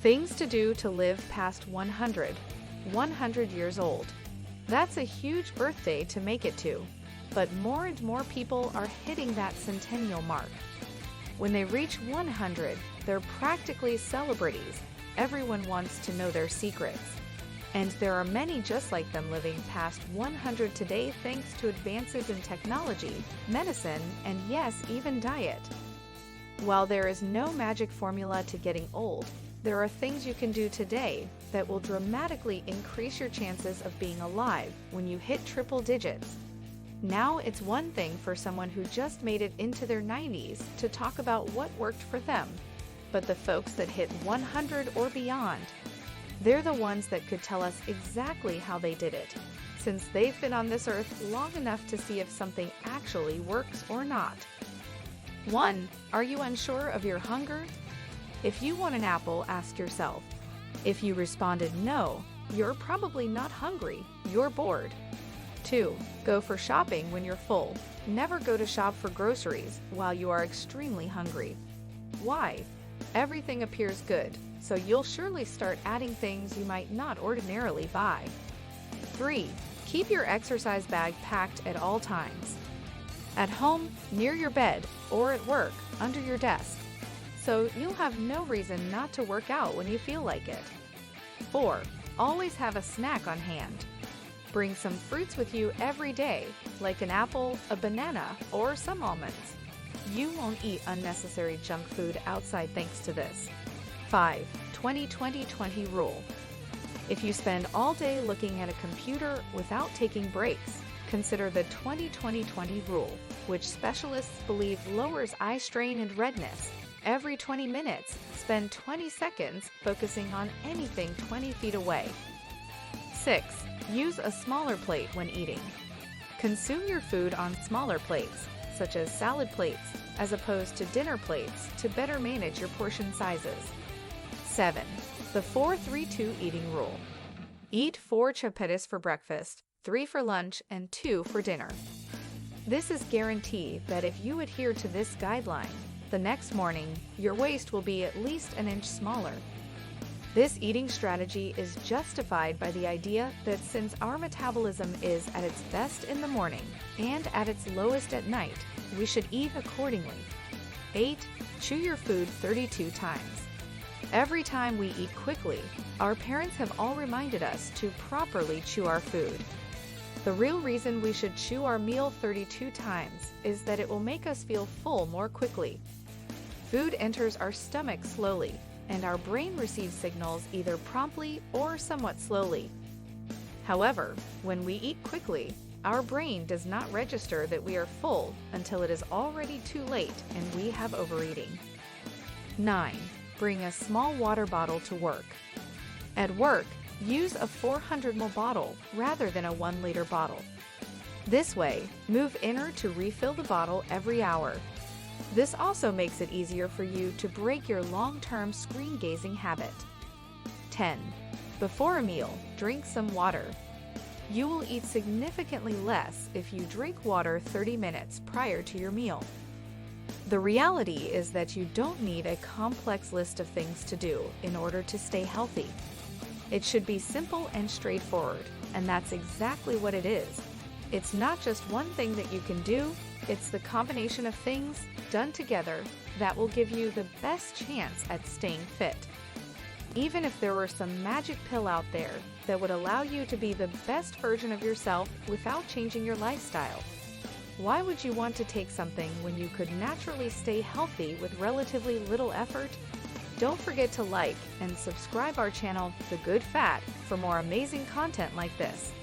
Things to do to live past 100 years old. That's a huge birthday to make it to, but more and more people are hitting that centennial mark. When they reach 100, they're practically celebrities. Everyone wants to know their secrets. And there are many just like them living past 100 today thanks to advances in technology, medicine, and yes, even diet. While there is no magic formula to getting old, there are things you can do today that will dramatically increase your chances of being alive when you hit triple digits. Now it's one thing for someone who just made it into their 90s to talk about what worked for them, but the folks that hit 100 or beyond, they're the ones that could tell us exactly how they did it, since they've been on this earth long enough to see if something actually works or not. 1. Are you unsure of your hunger? If you want an apple, ask yourself. If you responded no, you're probably not hungry, you're bored. 2. Go for shopping when you're full. Never go to shop for groceries while you are extremely hungry. Why? Everything appears good, so you'll surely start adding things you might not ordinarily buy. 3. Keep your exercise bag packed at all times. At home, near your bed, or at work, under your desk. So you'll have no reason not to work out when you feel like it. 4. Always have a snack on hand. Bring some fruits with you every day, like an apple, a banana, or some almonds. You won't eat unnecessary junk food outside thanks to this. 5. 20-20-20 rule. If you spend all day looking at a computer without taking breaks, consider the 20-20-20 rule, which specialists believe lowers eye strain and redness. Every 20 minutes, spend 20 seconds focusing on anything 20 feet away. 6. Use a smaller plate when eating. Consume your food on smaller plates, such as salad plates, as opposed to dinner plates to better manage your portion sizes. 7. The 4-3-2 eating rule. Eat 4 chapatis for breakfast, 3 for lunch, and 2 for dinner. This is guaranteed that if you adhere to this guideline, the next morning, your waist will be at least an inch smaller. This eating strategy is justified by the idea that since our metabolism is at its best in the morning and at its lowest at night, we should eat accordingly. 8. Chew your food 32 times. Every time we eat quickly, our parents have all reminded us to properly chew our food. The real reason we should chew our meal 32 times is that it will make us feel full more quickly. Food enters our stomach slowly, and our brain receives signals either promptly or somewhat slowly. However, when we eat quickly, our brain does not register that we are full until it is already too late and we have overeating. 9. Bring a small water bottle to work. At work, use a 400 ml bottle rather than a 1-liter bottle. This way, move inner to refill the bottle every hour. This also makes it easier for you to break your long-term screen gazing habit. 10. Before a meal, drink some water. You will eat significantly less if you drink water 30 minutes prior to your meal. The reality is that you don't need a complex list of things to do in order to stay healthy. It should be simple and straightforward, and that's exactly what it is. It's not just one thing that you can do, it's the combination of things done together that will give you the best chance at staying fit. Even if there were some magic pill out there that would allow you to be the best version of yourself without changing your lifestyle, why would you want to take something when you could naturally stay healthy with relatively little effort? Don't forget to like and subscribe our channel, The Good Fat, for more amazing content like this.